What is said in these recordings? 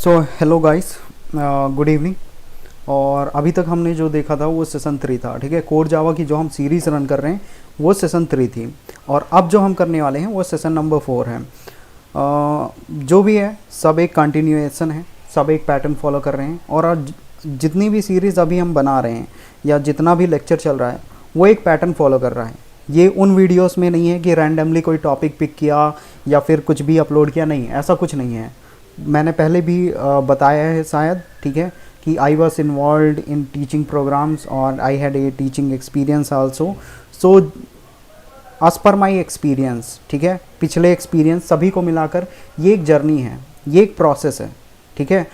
So hello guys, good evening. और अभी तक हमने जो देखा था वो सेशन 3 था, ठीक है। कोर जावा की जो हम सीरीज़ रन कर रहे हैं वो सेशन 3 थी, और अब जो हम करने वाले हैं वो सेशन नंबर 4 है। जो भी है सब एक कंटिन्यूएशन है, सब एक पैटर्न फॉलो कर रहे हैं। और आज जितनी भी सीरीज़ अभी हम बना रहे हैं या जितना भी लेक्चर चल रहा है वो एक पैटर्न फॉलो कर रहा है। ये उन वीडियोस में नहीं है कि रैंडमली कोई टॉपिक पिक किया या फिर कुछ भी अपलोड किया, नहीं, ऐसा कुछ नहीं है। मैंने पहले भी बताया है शायद, ठीक है, कि I was involve in teaching programs और I had a teaching experience also. So as per my experience, ठीक है, पिछले एक्सपीरियंस सभी को मिलाकर ये एक जर्नी है, ये एक प्रोसेस है, ठीक है।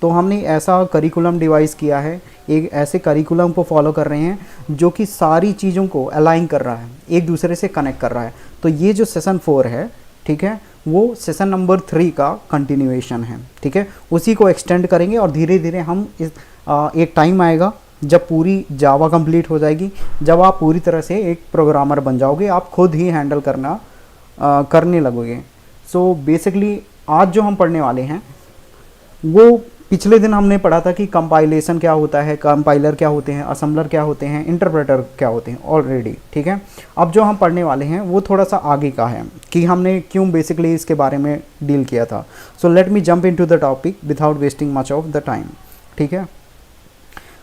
तो हमने ऐसा करिकुलम डिवाइस किया है, एक ऐसे करिकुलम को फॉलो कर रहे हैं जो कि सारी चीज़ों को अलाइन कर रहा है, एक दूसरे से कनेक्ट कर रहा है। तो ये जो सेशन 4 है, ठीक है, वो सेशन नंबर 3 का कंटिन्यूएशन है, ठीक है। उसी को एक्सटेंड करेंगे और धीरे धीरे हम एक टाइम आएगा जब पूरी जावा कंप्लीट हो जाएगी, जब आप पूरी तरह से एक प्रोग्रामर बन जाओगे, आप खुद ही हैंडल करने लगोगे। सो बेसिकली आज जो हम पढ़ने वाले हैं वो पिछले दिन हमने पढ़ा था कि कंपाइलेशन क्या होता है, कंपाइलर क्या होते हैं, असेंबलर क्या होते हैं, इंटरप्रेटर क्या होते हैं ऑलरेडी, ठीक है। अब जो हम पढ़ने वाले हैं वो थोड़ा सा आगे का है कि हमने क्यों बेसिकली इसके बारे में डील किया था। So let me jump into the topic without wasting much of the time, ठीक है।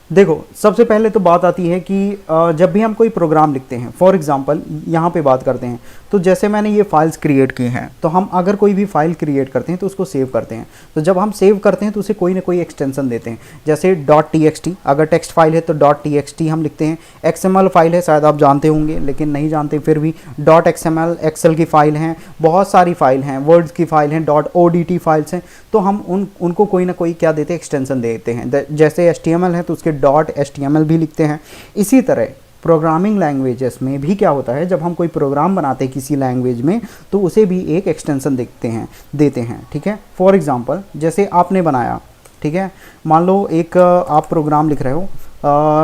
देखो, सबसे पहले तो बात आती है कि जब भी हम कोई प्रोग्राम लिखते हैं, फॉर एग्जांपल यहाँ पे बात करते हैं, तो जैसे मैंने ये फाइल्स क्रिएट की हैं, तो हम अगर कोई भी फाइल क्रिएट करते हैं तो उसको सेव करते हैं। तो जब हम सेव करते हैं तो उसे कोई ना कोई एक्सटेंशन देते हैं, जैसे .txt, अगर टेक्स्ट फाइल है तो .txt हम लिखते हैं। XML फाइल है, शायद आप जानते होंगे, लेकिन नहीं जानते फिर भी .xml एक्सेल की फ़ाइल हैं, बहुत सारी फाइल हैं, वर्ड्स की फ़ाइल हैं, .odt फाइल्स हैं। तो हम उनको कोई ना कोई क्या देते हैं, एक्सटेंशन देते हैं। जैसे HTML है तो उसके .html भी लिखते हैं। इसी तरह प्रोग्रामिंग लैंग्वेजेस में भी क्या होता है, जब हम कोई प्रोग्राम बनाते हैं किसी लैंग्वेज में तो उसे भी एक एक्सटेंशन देते हैं, ठीक है। फॉर एग्जांपल जैसे आपने बनाया, ठीक है, मान लो एक आप प्रोग्राम लिख रहे हो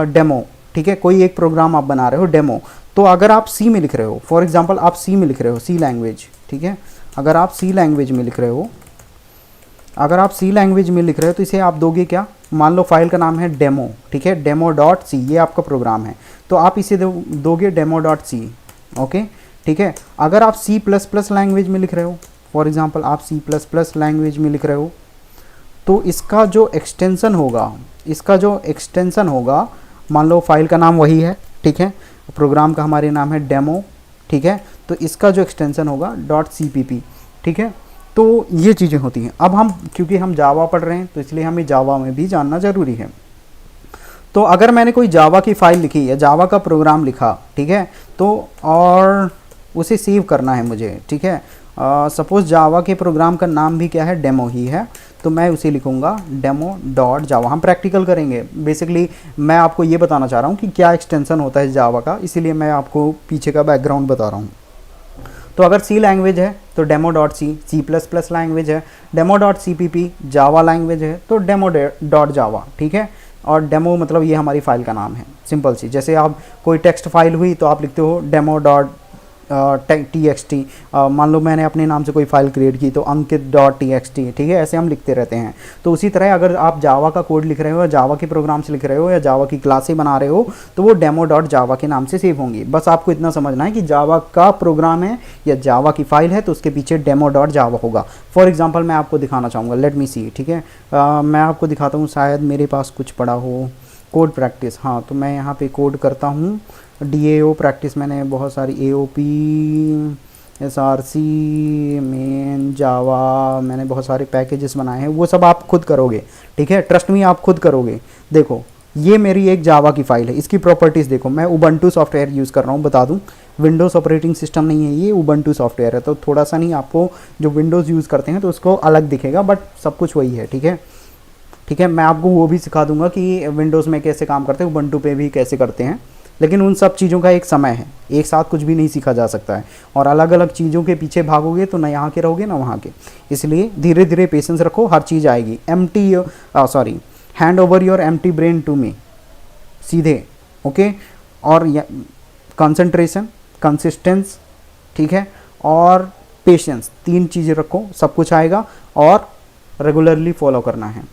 डेमो, ठीक है, कोई एक प्रोग्राम आप बना रहे हो डेमो। तो अगर आप सी में लिख रहे हो, फॉर एग्जांपल आप सी में लिख रहे हो, सी लैंग्वेज, ठीक है, अगर आप सी लैंग्वेज में लिख रहे हो, तो इसे आप दोगे क्या, मान लो फाइल का नाम है डेमो, ठीक है, demo.c, ये आपका प्रोग्राम है, तो आप इसे दोगे demo.c, ओके, ठीक है। अगर आप C++ लैंग्वेज में लिख रहे हो, फॉर एग्जांपल आप C++ लैंग्वेज में लिख रहे हो, तो इसका जो एक्सटेंशन होगा, मान लो फाइल का नाम वही है, ठीक है, प्रोग्राम का हमारे नाम है डेमो, ठीक है, तो इसका जो एक्सटेंशन होगा .cpp, ठीक है। तो ये चीज़ें होती हैं। अब क्योंकि हम जावा पढ़ रहे हैं तो इसलिए हमें जावा में भी जानना ज़रूरी है। तो अगर मैंने कोई जावा की फ़ाइल लिखी या जावा का प्रोग्राम लिखा, ठीक है, तो और उसे सेव करना है मुझे, ठीक है। सपोज़ जावा के प्रोग्राम का नाम भी क्या है, डेमो ही है, तो मैं उसे लिखूँगा demo.java। हम प्रैक्टिकल करेंगे, बेसिकली मैं आपको ये बताना चाह रहा हूँ कि क्या एक्सटेंशन होता है जावा का, इसीलिए मैं आपको पीछे का बैकग्राउंड बता रहा हूँ। तो अगर सी लैंग्वेज है तो demo.c, C++ लैंग्वेज है demo.cpp, जावा लैंग्वेज है तो demo.java, ठीक है। और डेमो मतलब ये हमारी फ़ाइल का नाम है, सिंपल सी। जैसे आप कोई टेक्स्ट फाइल हुई तो आप लिखते हो demo.txt, मान लो मैंने अपने नाम से कोई फ़ाइल क्रिएट की तो अंकित.txt, ठीक है, ऐसे हम लिखते रहते हैं। तो उसी तरह अगर आप जावा का कोड लिख रहे हो या जावा के प्रोग्राम से लिख रहे हो या जावा की क्लासें बना रहे हो तो वो demo.java के नाम से सेव होंगी। बस आपको इतना समझना है कि जावा का प्रोग्राम है या जावा की फ़ाइल है तो उसके पीछे demo.java होगा। फॉर एग्जाम्पल मैं आपको दिखाना चाहूँगा, लेट मी सी, ठीक है, मैं आपको दिखाता हूँ, शायद मेरे पास कुछ पड़ा हो, कोड प्रैक्टिस, हाँ, तो मैं यहाँ पे कोड करता हूँ DAO प्रैक्टिस, मैंने बहुत सारी AOP, SRC, मेन, जावा, मैंने बहुत सारे पैकेजेस बनाए हैं, वो सब आप खुद करोगे, ठीक है, ट्रस्ट मी, आप खुद करोगे। देखो, ये मेरी एक जावा की फ़ाइल है, इसकी प्रॉपर्टीज़ देखो, मैं उबंटू सॉफ्टवेयर यूज़ कर रहा हूँ, बता दूँ, विंडोज़ ऑपरेटिंग सिस्टम नहीं है, ये उबंटू सॉफ्टवेयर है। तो थोड़ा सा नहीं, आपको जो विंडोज़ यूज़ करते हैं तो उसको अलग दिखेगा, बट सब कुछ वही है, ठीक है, ठीक है। मैं आपको वो भी सिखा दूंगा कि विंडोज़ में कैसे काम करते हैं, उबंटू पे भी कैसे करते हैं, लेकिन उन सब चीज़ों का एक समय है, एक साथ कुछ भी नहीं सीखा जा सकता है, और अलग अलग चीज़ों के पीछे भागोगे तो ना यहाँ के रहोगे ना वहाँ के। इसलिए धीरे धीरे पेशेंस रखो, हर चीज़ आएगी। Hand over your empty brain to me, सीधे, ओके। और कंसंट्रेशन, कंसिस्टेंस, ठीक है, और पेशेंस, 3 चीज़ें रखो, सब कुछ आएगा। और रेगुलरली फॉलो करना है।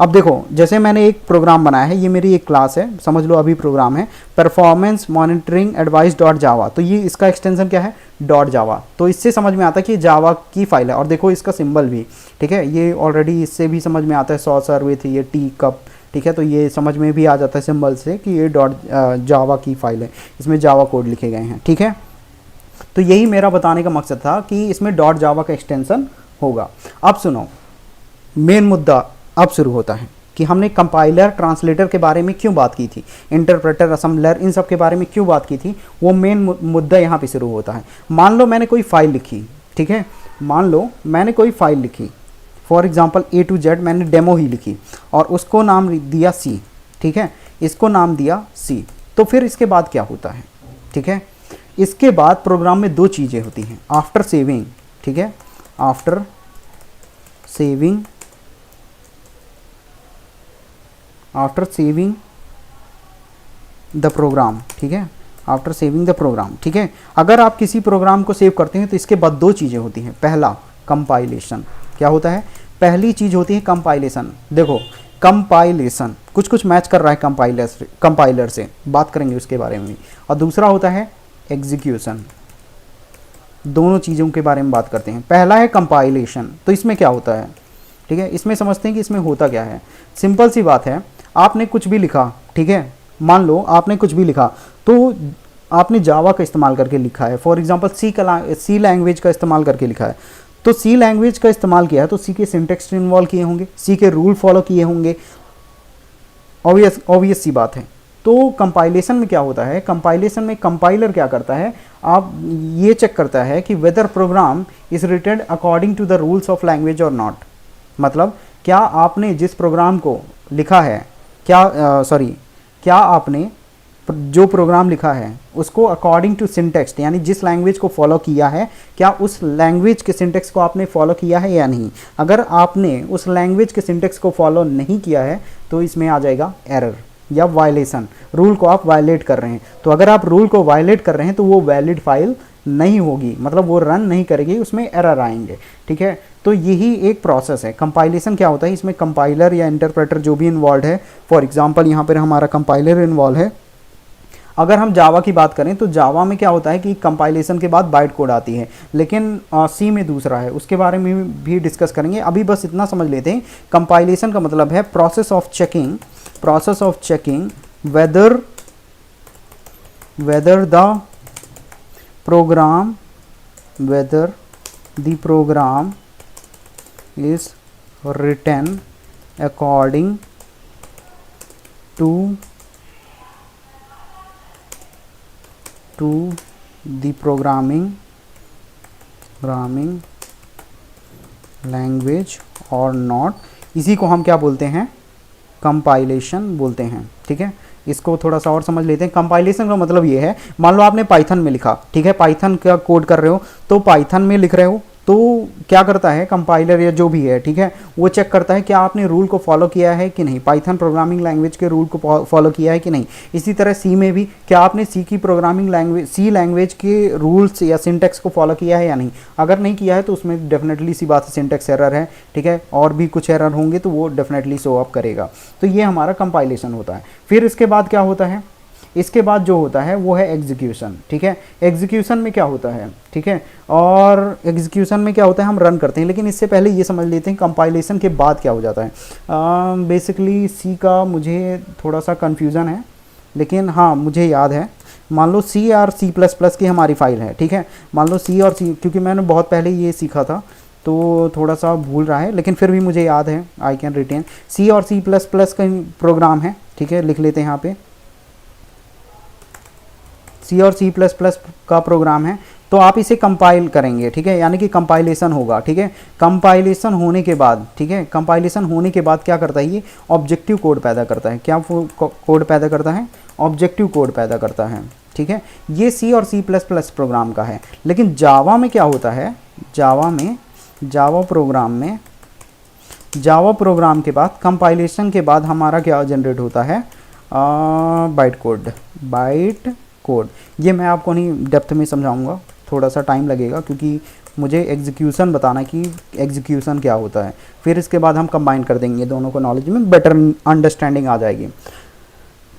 अब देखो, जैसे मैंने एक प्रोग्राम बनाया है, ये मेरी एक क्लास है, समझ लो अभी प्रोग्राम है परफॉर्मेंस मॉनिटरिंग एडवाइस डॉट जावा, तो ये इसका एक्सटेंशन क्या है, डॉट जावा। तो इससे समझ में आता है कि ये जावा की फाइल है, और देखो इसका सिंबल भी, ठीक है, ये ऑलरेडी इससे भी समझ में आता है, सॉसर विथ ये टी कप, ठीक है, तो ये समझ में भी आ जाता है सिंबल से कि ये डॉट जावा की फाइल है, इसमें जावा कोड लिखे गए हैं, ठीक है। तो यही मेरा बताने का मकसद था कि इसमें डॉट जावा का एक्सटेंशन होगा। अब सुनो, मेन मुद्दा अब शुरू होता है कि हमने कंपाइलर ट्रांसलेटर के बारे में क्यों बात की थी, इंटरप्रेटर असेंबलर इन सब के बारे में क्यों बात की थी, वो मेन मुद्दा यहाँ पे शुरू होता है। मान लो मैंने कोई फाइल लिखी, ठीक है, मान लो मैंने कोई फाइल लिखी, for example A to Z मैंने डेमो ही लिखी और उसको नाम दिया सी, ठीक है, इसको नाम दिया सी। तो फिर इसके बाद क्या होता है, ठीक है, इसके बाद प्रोग्राम में दो चीज़ें होती हैं आफ्टर सेविंग, ठीक है, आफ्टर सेविंग द प्रोग्राम, ठीक है, आफ्टर सेविंग द प्रोग्राम, ठीक है। अगर आप किसी प्रोग्राम को सेव करते हैं तो इसके बाद दो चीज़ें होती हैं। पहला कंपाइलेशन, क्या होता है, पहली चीज़ होती है कंपाइलेशन। देखो कंपाइलेशन कुछ कुछ मैच कर रहा है कंपाइलर से, बात करेंगे उसके बारे में भी। और दूसरा होता है एग्जीक्यूशन, दोनों चीज़ों के बारे में बात करते हैं। पहला है कंपाइलेशन, तो इसमें क्या होता है, ठीक है, इसमें समझते हैं कि इसमें होता क्या है। सिंपल सी बात है, आपने कुछ भी लिखा, ठीक है, मान लो आपने कुछ भी लिखा तो आपने जावा का इस्तेमाल करके लिखा है, फॉर एग्जांपल सी लैंग्वेज का इस्तेमाल करके लिखा है, तो सी लैंग्वेज का इस्तेमाल किया है तो सी के सिंटेक्स इन्वॉल्व किए होंगे, सी के रूल फॉलो किए होंगे, ऑब्वियस सी बात है। तो कंपाइलेशन में क्या होता है, कंपाइलेशन में कंपाइलर क्या करता है, आप ये चेक करता है कि whether program is written according to the rules of language और नॉट। मतलब क्या आपने जिस प्रोग्राम को लिखा है, क्या आपने जो प्रोग्राम लिखा है उसको अकॉर्डिंग टू सिंटेक्स, यानी जिस लैंग्वेज को फॉलो किया है, क्या उस लैंग्वेज के सिंटेक्स को आपने फॉलो किया है या नहीं। अगर आपने उस लैंग्वेज के सिंटेक्स को फॉलो नहीं किया है तो इसमें आ जाएगा एरर या वायलेशन, रूल को आप वायलेट कर रहे हैं। तो अगर आप रूल को वायलेट कर रहे हैं तो वो वैलिड फाइल नहीं होगी, मतलब वो रन नहीं करेगी, उसमें एरर आएंगे, ठीक है। तो यही एक प्रोसेस है। कंपाइलेशन क्या होता है, इसमें कंपाइलर या इंटरप्रेटर जो भी इन्वॉल्व है, फॉर एग्जांपल यहाँ पर हमारा कंपाइलर इन्वॉल्व है। अगर हम जावा की बात करें तो जावा में क्या होता है कि कंपाइलेशन के बाद बाइट कोड आती है, लेकिन सी में दूसरा है, उसके बारे में भी डिस्कस करेंगे। अभी बस इतना समझ लेते हैं, कंपाइलेशन का मतलब है process of checking whether the program is written according to the programming language और नॉट। इसी को हम क्या बोलते हैं, कंपाइलेशन बोलते हैं, ठीक है। इसको थोड़ा सा और समझ लेते हैं। कंपाइलेशन का मतलब ये है, मान लो आपने पाइथन में लिखा, ठीक है, पाइथन का कोड कर रहे हो, तो पाइथन में लिख रहे हो तो क्या करता है कंपाइलर या जो भी है, ठीक है, वो चेक करता है क्या आपने रूल को फॉलो किया है कि नहीं, पाइथन प्रोग्रामिंग लैंग्वेज के रूल को फॉलो किया है कि नहीं। इसी तरह सी में भी क्या आपने सी की प्रोग्रामिंग लैंग्वेज, सी लैंग्वेज के रूल्स या सिंटेक्स को फॉलो किया है या नहीं। अगर नहीं किया है तो उसमें डेफिनेटली सी बात है सिंटेक्स एरर है, ठीक है, और भी कुछ एरर होंगे तो वो डेफिनेटली शो अप करेगा। तो ये हमारा कंपाइलेशन होता है। फिर इसके बाद क्या होता है, इसके बाद जो होता है वो है एग्जीक्यूशन, ठीक है। एग्जीक्यूशन में क्या होता है, ठीक है, और एग्जीक्यूशन में क्या होता है, हम रन करते हैं। लेकिन इससे पहले ये समझ लेते हैं कंपाइलेशन के बाद क्या हो जाता है। बेसिकली सी का मुझे थोड़ा सा कन्फ्यूज़न है, लेकिन हाँ मुझे याद है। मान लो सी और C++ की हमारी फाइल है, ठीक है, मान लो सी और सी, क्योंकि मैंने बहुत पहले ये सीखा था तो थोड़ा सा भूल रहा है, लेकिन फिर भी मुझे याद है, आई कैन रिटेन। सी और C++ का प्रोग्राम है, ठीक है, लिख लेते हैं यहाँ पे, C और C++ का प्रोग्राम है। तो आप इसे कंपाइल करेंगे, ठीक है, यानी कि कंपाइलेशन होगा, ठीक है। कंपाइलेशन होने के बाद, ठीक है, कंपाइलेशन होने के बाद क्या करता है, ये ऑब्जेक्टिव कोड पैदा करता है। क्या कोड पैदा करता है, ऑब्जेक्टिव कोड पैदा करता है, ठीक है। ये C और C++ प्रोग्राम का है। लेकिन जावा में क्या होता है, जावा प्रोग्राम के बाद, कंपाइलेशन के बाद हमारा क्या जनरेट होता है, बाइट कोड। ये मैं आपको नहीं डेप्थ में समझाऊंगा, थोड़ा सा टाइम लगेगा, क्योंकि मुझे एग्जीक्यूशन बताना कि एग्जीक्यूशन क्या होता है, फिर इसके बाद हम कंबाइन कर देंगे दोनों को, नॉलेज में बेटर अंडरस्टैंडिंग आ जाएगी।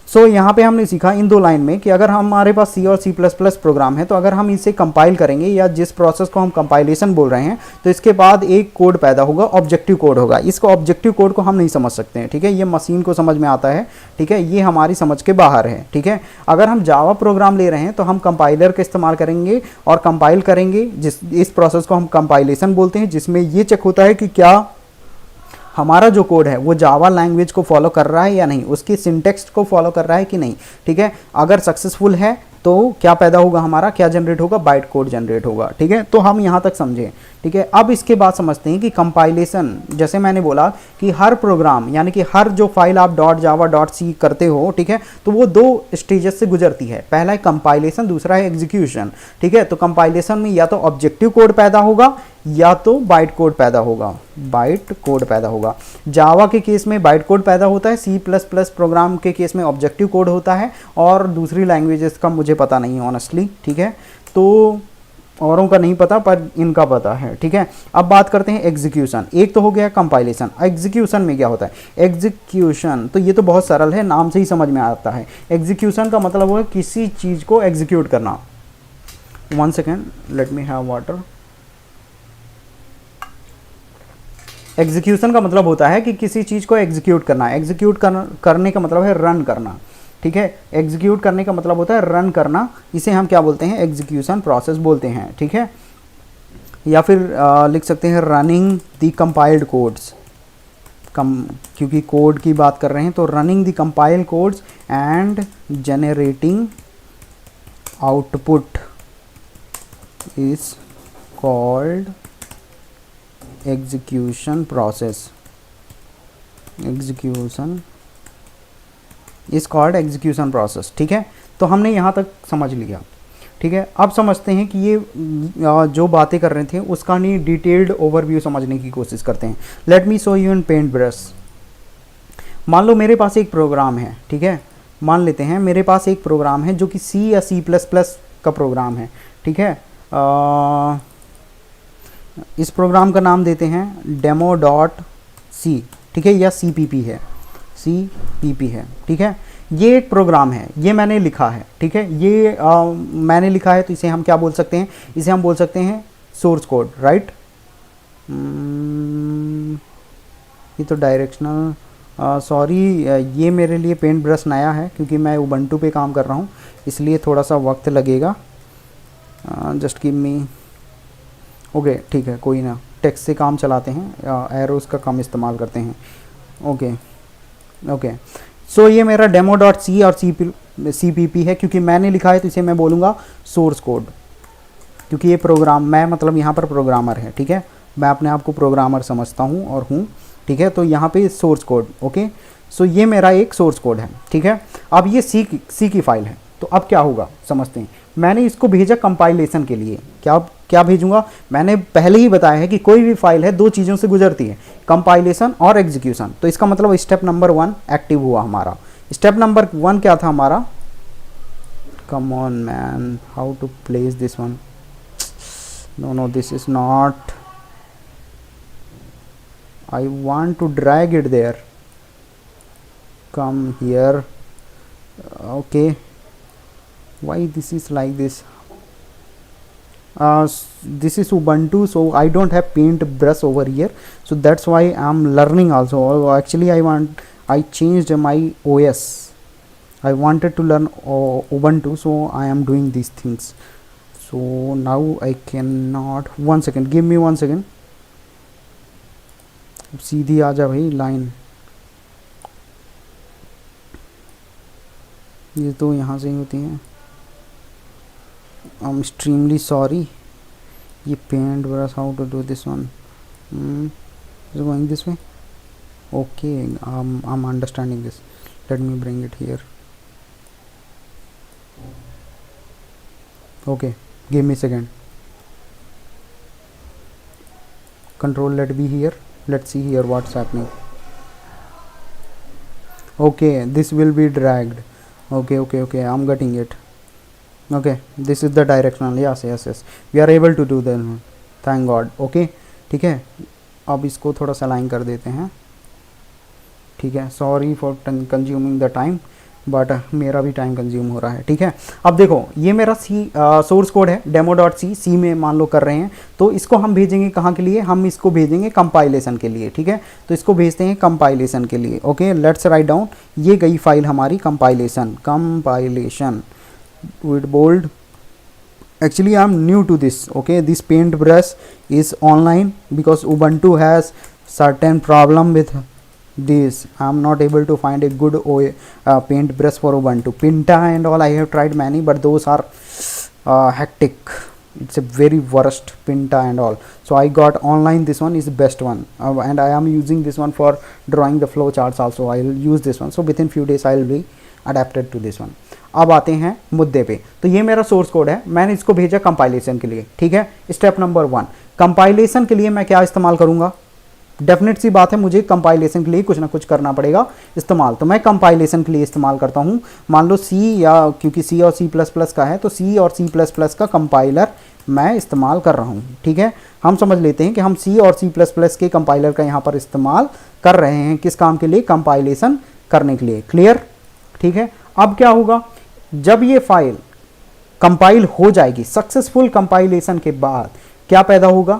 सो यहाँ पे हमने सीखा इन दो लाइन में कि अगर हमारे पास सी और सी प्लस प्लस प्रोग्राम है तो अगर हम इसे कंपाइल करेंगे या जिस प्रोसेस को हम कंपाइलेशन बोल रहे हैं तो इसके बाद एक कोड पैदा होगा, ऑब्जेक्टिव कोड होगा। इसको ऑब्जेक्टिव कोड को हम नहीं समझ सकते हैं, ठीक है, ये मशीन को समझ में आता है, ठीक है, ये हमारी समझ के बाहर है, ठीक है। अगर हम जावा प्रोग्राम ले रहे हैं तो हम कंपाइलर का इस्तेमाल करेंगे और कंपाइल करेंगे, इस प्रोसेस को हम कंपाइलेशन बोलते हैं, जिसमें ये चेक होता है कि क्या हमारा जो कोड है वो जावा लैंग्वेज को फॉलो कर रहा है या नहीं, उसकी सिंटेक्स को फॉलो कर रहा है कि नहीं, ठीक है। अगर सक्सेसफुल है तो क्या पैदा होगा, हमारा क्या जनरेट होगा, बाइट कोड जनरेट होगा, ठीक है। तो हम यहाँ तक समझे, ठीक है। अब इसके बाद समझते हैं कि कंपाइलेशन, जैसे मैंने बोला कि हर प्रोग्राम यानी कि हर जो फाइल आप .java.c करते हो, ठीक है, तो वो दो स्टेजेस से गुजरती है। पहला है कंपाइलेशन, दूसरा है एग्जीक्यूशन, ठीक है। तो कंपाइलेशन में या तो ऑब्जेक्टिव कोड पैदा होगा या तो बाइट कोड पैदा होगा, बाइट कोड पैदा होगा। जावा के केस में बाइट कोड पैदा होता है, सी प्लस प्लस प्रोग्राम के केस में ऑब्जेक्टिव कोड होता है, और दूसरी लैंग्वेजेस का मुझे पता नहीं है ऑनेस्टली, ठीक है। तो औरों का नहीं पता पर इनका पता है, ठीक है। अब बात करते हैं एग्जीक्यूशन। एक तो हो गया कंपाइलेशन, एग्जीक्यूशन में क्या होता है, एग्जीक्यूशन तो ये तो बहुत सरल है, नाम से ही समझ में आता है। एग्जीक्यूशन का मतलब है किसी चीज़ को एग्जीक्यूट करना। 1 second, let me have water. Execution का मतलब होता है कि किसी चीज़ को एग्जीक्यूट करना। एग्जीक्यूट करने का मतलब है रन करना, ठीक है। एग्जीक्यूट करने का मतलब होता है रन करना, इसे हम क्या बोलते हैं, एग्जीक्यूशन प्रोसेस बोलते हैं, ठीक है। या फिर लिख सकते हैं रनिंग द कंपाइल्ड कोड्स, क्योंकि कोड की बात कर रहे हैं तो running the compiled codes and generating output is called execution process. Execution is called execution process, ठीक है। तो हमने यहाँ तक समझ लिया, ठीक है। अब समझते हैं कि ये जो बातें कर रहे थे उसका नहीं डिटेल्ड ओवरव्यू समझने की कोशिश करते हैं। Let me show you in paint brush. मान लो मेरे पास एक प्रोग्राम है, ठीक है, मान लेते हैं मेरे पास एक प्रोग्राम है जो कि सी या सी प्लस प्लस का प्रोग्राम है, ठीक है। इस प्रोग्राम का नाम देते हैं demo.c, ठीक है, या CPP है, CPP है, ठीक है। ये एक प्रोग्राम है, ये मैंने लिखा है, ठीक है, ये मैंने लिखा है, तो इसे हम क्या बोल सकते हैं, इसे हम बोल सकते हैं सोर्स कोड, राइट। ये तो डायरेक्शनल, सॉरी, ये मेरे लिए पेंट ब्रश नया है क्योंकि मैं उबंटू पे काम कर रहा हूँ, इसलिए थोड़ा सा वक्त लगेगा। जस्ट गिव मी, ओके, ठीक है, कोई ना, टेक्स्ट से काम चलाते हैं, एरोस का कम इस्तेमाल करते हैं, ओके ओके। सो ये मेरा demo.c और CPP है, क्योंकि मैंने लिखा है तो इसे मैं बोलूँगा सोर्स कोड, क्योंकि ये प्रोग्राम, मैं मतलब यहाँ पर प्रोग्रामर है, ठीक है, मैं अपने आप को प्रोग्रामर समझता हूँ और हूँ, ठीक है। तो यहाँ पे सोर्स कोड, ओके। सो ये मेरा एक सोर्स कोड है, ठीक है। अब ये सी की फाइल है, तो अब क्या होगा समझते हैं। मैंने इसको भेजा कंपाइलेशन के लिए, क्या भेजूंगा, मैंने पहले ही बताया है कि कोई भी फाइल है दो चीज़ों से गुजरती है, कंपाइलेशन और एग्जीक्यूशन। तो इसका मतलब स्टेप नंबर 1 एक्टिव हुआ हमारा। स्टेप नंबर 1 क्या था हमारा, come on man, how to place this one, no this is not, I want to drag it there, come here, okay, why this is like this, this is Ubuntu, so I don't have paint brush over here, so that's why I'm learning also. Actually I changed my OS, I wanted to learn Ubuntu, so I am doing these things. So now I cannot, 1 second, give me 1 second, सीधी आ जा भाई line, ये तो यहाँ से ही होती है। I'm extremely sorry, ये paint brush, how to do this one, is going this way, okay, I'm understanding this, let me bring it here, okay, give me a second, control let be here, let's see here what's happening, okay, this will be dragged, okay, I'm getting it, okay, this is the directional, yes, we are able to do that, thank God. Okay ठीक है, अब इसको थोड़ा सा align कर देते हैं। ठीक है, sorry for consuming the time, but मेरा भी टाइम कंज्यूम हो रहा है। ठीक है, अब देखो ये मेरा सी सोर्स कोड है demo.c में मान लो कर रहे हैं, तो इसको हम भेजेंगे कहाँ के लिए, हम इसको भेजेंगे कंपाइलेशन के लिए। ठीक है, तो इसको भेजते हैं कंपाइलेशन के लिए। ओके लेट्स राइट डाउन, ये गई फाइल हमारी compilation with bold. Actually I'm new to this. Okay, this paintbrush is online because Ubuntu has certain problem with this. I'm not able to find a good paintbrush for Ubuntu. Pinta and all I have tried many, but those are hectic. It's a very worst Pinta and all. So I got online, this one is the best one, and I am using this one for drawing the flow charts also. I will use this one, so within few days I will be adapted to this one. अब आते हैं मुद्दे पे। तो ये मेरा source code है, मैंने इसको भेजा कंपाइलेशन के लिए। ठीक है, स्टेप नंबर 1, कंपाइलेशन के लिए मैं क्या इस्तेमाल करूंगा, डेफिनेट सी बात है मुझे कंपाइलेशन के लिए कुछ ना कुछ करना पड़ेगा इस्तेमाल। तो मैं कंपाइलेशन के लिए इस्तेमाल करता हूं, मान लो सी, या क्योंकि सी और सी प्लस प्लस का है तो सी और सी प्लस प्लस का कंपाइलर मैं इस्तेमाल कर रहा हूं। ठीक है, हम समझ लेते हैं कि हम सी और सी प्लस प्लस के कंपाइलर का यहाँ पर इस्तेमाल कर रहे हैं, किस काम के लिए, कंपाइलेशन करने के लिए। क्लियर? ठीक है, अब क्या होगा, जब ये फाइल कंपाइल हो जाएगी, सक्सेसफुल कंपाइलेशन के बाद क्या पैदा होगा,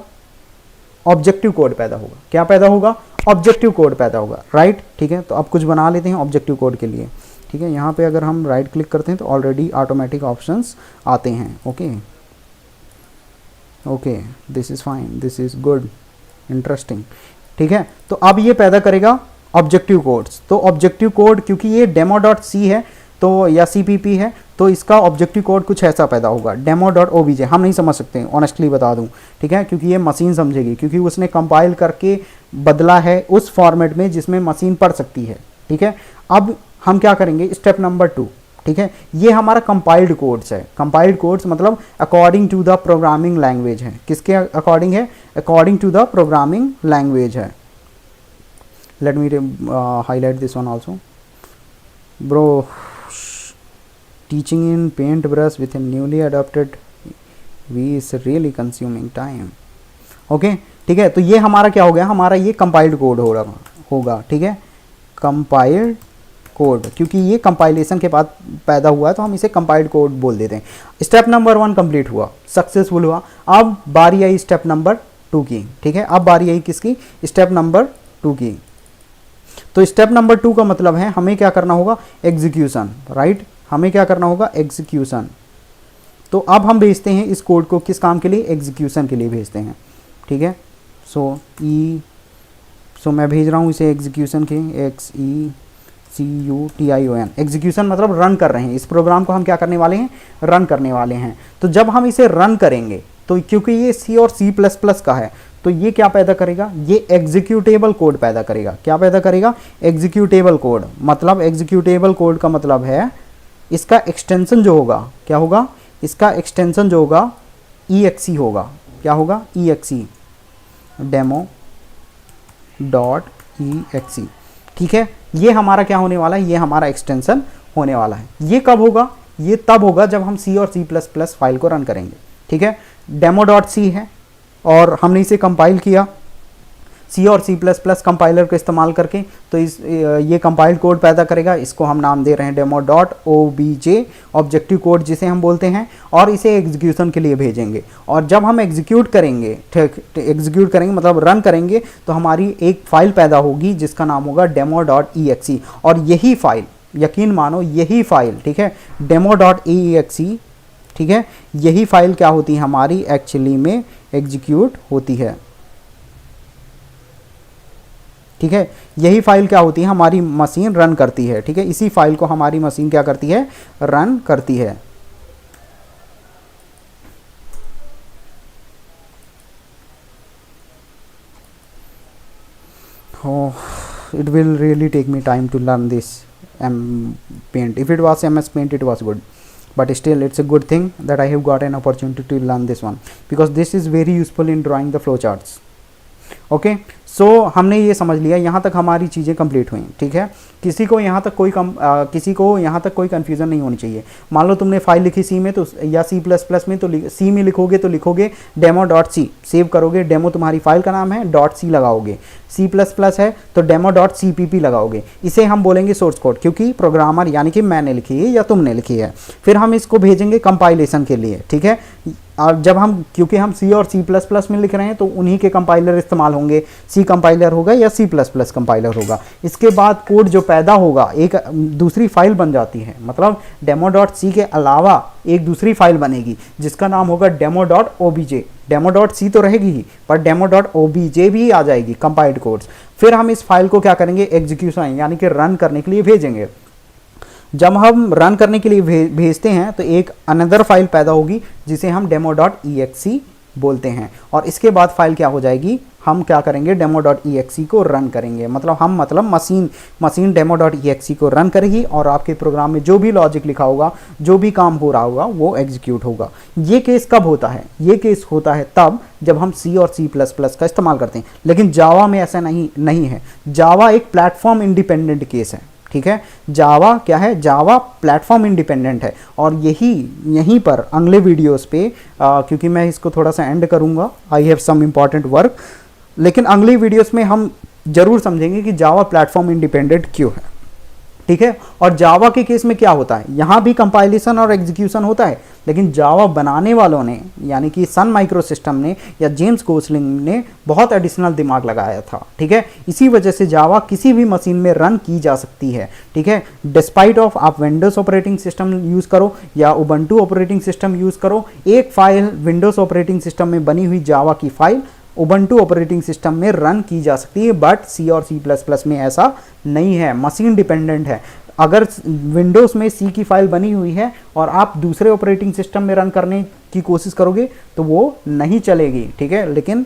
ऑब्जेक्टिव कोड पैदा होगा। क्या पैदा होगा, ऑब्जेक्टिव कोड पैदा होगा। राइट? ठीक है, तो अब कुछ बना लेते हैं ऑब्जेक्टिव कोड के लिए। ठीक है, यहाँ पे अगर हम राइट क्लिक करते हैं तो ऑलरेडी ऑटोमेटिक ऑप्शंस आते हैं। Okay okay, this is fine, this is good, interesting. ठीक है, तो अब ये पैदा करेगा ऑब्जेक्टिव कोड्स। तो ऑब्जेक्टिव कोड, क्योंकि ये demo.c है तो, या CPP है, तो इसका ऑब्जेक्टिव कोड कुछ ऐसा पैदा होगा, demo.obj। हम नहीं समझ सकते, ऑनेस्टली बता दूं। ठीक है, क्योंकि ये मशीन समझेगी, क्योंकि उसने कंपाइल करके बदला है उस फॉर्मेट में जिसमें मशीन पढ़ सकती है। ठीक है, अब हम क्या करेंगे, स्टेप नंबर 2। ठीक है, ये हमारा कंपाइल्ड कोड्स है। कंपाइल्ड कोड्स मतलब according to the programming language है। किसके अकॉर्डिंग है, according to the programming language है। Let me highlight this one also. Bro, teaching in paintbrush with a newly adopted V is really consuming time. Okay, ठीक है, तो ये हमारा क्या हो गया, हमारा ये कंपाइल्ड कोड होगा। ठीक है, कंपाइल्ड कोड, क्योंकि ये कंपाइलेशन के बाद पैदा हुआ है तो हम इसे कंपाइल्ड कोड बोल देते हैं। स्टेप नंबर 1 कंप्लीट हुआ, सक्सेसफुल हुआ। अब बारी आई स्टेप नंबर 2 की। ठीक है, अब बारी आई किसकी, स्टेप नंबर 2 की। तो स्टेप नंबर 2 का मतलब है हमें क्या करना होगा, एग्जीक्यूशन। राइट, हमें क्या करना होगा, एग्जीक्यूशन। तो अब हम भेजते हैं इस कोड को किस काम के लिए, एग्जीक्यूशन के लिए भेजते हैं। ठीक है, सो मैं भेज रहा हूँ इसे एग्जीक्यूशन के, EXECUTION। एग्जीक्यूशन मतलब रन कर रहे हैं, इस प्रोग्राम को हम क्या करने वाले हैं, रन करने वाले हैं। तो जब हम इसे रन करेंगे तो क्योंकि ये सी और सी प्लस प्लस का है तो ये क्या पैदा करेगा, ये एग्जीक्यूटेबल कोड पैदा करेगा। क्या पैदा करेगा, एग्जीक्यूटेबल कोड। मतलब एग्जीक्यूटेबल कोड का मतलब है इसका एक्सटेंशन जो होगा, क्या होगा, इसका एक्सटेंशन जो होगा EXE होगा। क्या होगा, EXE, demo.exe। ठीक है, ये हमारा क्या होने वाला है, ये हमारा एक्सटेंशन होने वाला है। ये कब होगा, ये तब होगा जब हम सी और सी प्लस प्लस फाइल को रन करेंगे। ठीक है, demo.c है और हमने इसे कंपाइल किया सी और सी प्लस प्लस कंपाइलर को इस्तेमाल करके, तो ये कंपाइल्ड कोड पैदा करेगा। इसको हम नाम दे रहे हैं demo.obj, ऑब्जेक्टिव कोड जिसे हम बोलते हैं, और इसे एग्जीक्यूशन के लिए भेजेंगे। और जब हम एग्जीक्यूट करेंगे, एग्जीक्यूट करेंगे मतलब रन करेंगे, तो हमारी एक फाइल पैदा होगी जिसका नाम होगा demo.exe। और यही फाइल, यकीन मानो यही फाइल, ठीक है, demo.exe, ठीक है, यही फाइल क्या होती है हमारी, एक्चुअली में एग्जीक्यूट होती है। ठीक है, यही फाइल क्या होती है, हमारी मशीन रन करती है। ठीक है, इसी फाइल को हमारी मशीन क्या करती है, रन करती है। Oh, it will really take me time to learn this Paint. If it was MS Paint, it was good, but still it's a good thing that I have got an opportunity to learn this one, because this is very useful in drawing the flowcharts. Okay, सो हमने ये समझ लिया, यहाँ तक हमारी चीज़ें complete हुई, ठीक है। किसी को यहाँ तक कोई कन्फ्यूज़न नहीं होनी चाहिए। मान लो तुमने फाइल लिखी सी में तो या C++ में, तो सी में लिखोगे demo.c, सेव करोगे, डेमो तुम्हारी फाइल का नाम है, .c लगाओगे। C++ है तो demo.cpp लगाओगे। इसे हम बोलेंगे सोर्स कोड, क्योंकि प्रोग्रामर यानी कि मैंने लिखी है या तुमने लिखी है। फिर हम इसको भेजेंगे कंपाइलेशन के लिए, ठीक है। और जब हम, क्योंकि हम C और C++ में लिख रहे हैं तो उन्हीं के कंपाइलर इस्तेमाल होंगे, C कंपाइलर होगा या C++ कंपाइलर होगा। इसके बाद कोड जो पैदा होगा एक दूसरी फाइल बन जाती है, मतलब demo.c के अलावा एक दूसरी फाइल बनेगी जिसका नाम होगा demo.obj। demo.c तो रहेगी ही, पर demo.obj भी आ जाएगी, कंपाइल्ड कोड्स। फिर हम इस फाइल को क्या करेंगे, एग्जीक्यूशन यानी कि रन करने के लिए भेजेंगे। जब हम रन करने के लिए भेजते हैं तो एक अनदर फाइल पैदा होगी जिसे हम demo.exe बोलते हैं, और इसके बाद फाइल क्या हो जाएगी, हम क्या करेंगे, demo.exe को रन करेंगे। मतलब मशीन demo.exe को रन करेगी और आपके प्रोग्राम में जो भी लॉजिक लिखा होगा, जो भी काम हो रहा होगा, वो एग्जीक्यूट होगा। ये केस कब होता है, ये केस होता है तब जब हम C और C++ का इस्तेमाल करते हैं। लेकिन जावा में ऐसा नहीं है। जावा एक प्लेटफॉर्म इंडिपेंडेंट केस है, ठीक है। जावा क्या है, जावा प्लेटफॉर्म इंडिपेंडेंट है। और यहीं पर अगले वीडियोस पे क्योंकि मैं इसको थोड़ा सा एंड करूंगा, I have some important work, लेकिन अगली वीडियोस में हम जरूर समझेंगे कि जावा प्लेटफॉर्म इंडिपेंडेंट क्यों है, ठीक है। और जावा के केस में क्या होता है, यहाँ भी कंपाइलेशन और एग्जीक्यूशन होता है, लेकिन जावा बनाने वालों ने यानी कि सन माइक्रोसिस्टम ने या जेम्स गोसलिंग ने बहुत एडिशनल दिमाग लगाया था, ठीक है। इसी वजह से जावा किसी भी मशीन में रन की जा सकती है, ठीक है। डिस्पाइट ऑफ आप विंडोज़ ऑपरेटिंग सिस्टम यूज़ करो या उबंटू ऑपरेटिंग सिस्टम यूज़ करो, एक फाइल विंडोज़ ऑपरेटिंग सिस्टम में बनी हुई जावा की फाइल उबंटू ऑपरेटिंग सिस्टम में रन की जा सकती है, बट C और C++ में ऐसा नहीं है, मशीन डिपेंडेंट है। अगर विंडोज़ में C की फाइल बनी हुई है और आप दूसरे ऑपरेटिंग सिस्टम में रन करने की कोशिश करोगे तो वो नहीं चलेगी, ठीक है। लेकिन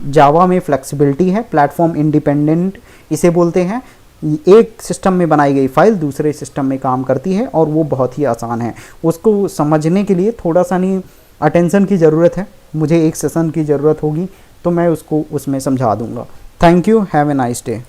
जावा में फ्लेक्सिबिलिटी है, प्लेटफॉर्म इंडिपेंडेंट इसे बोलते हैं। एक सिस्टम में बनाई गई फाइल दूसरे सिस्टम में काम करती है और वो बहुत ही आसान है। उसको समझने के लिए थोड़ा सा नहीं अटेंशन की ज़रूरत है, मुझे एक सेशन की ज़रूरत होगी तो मैं उसको उसमें समझा दूंगा। Thank you, have a nice day.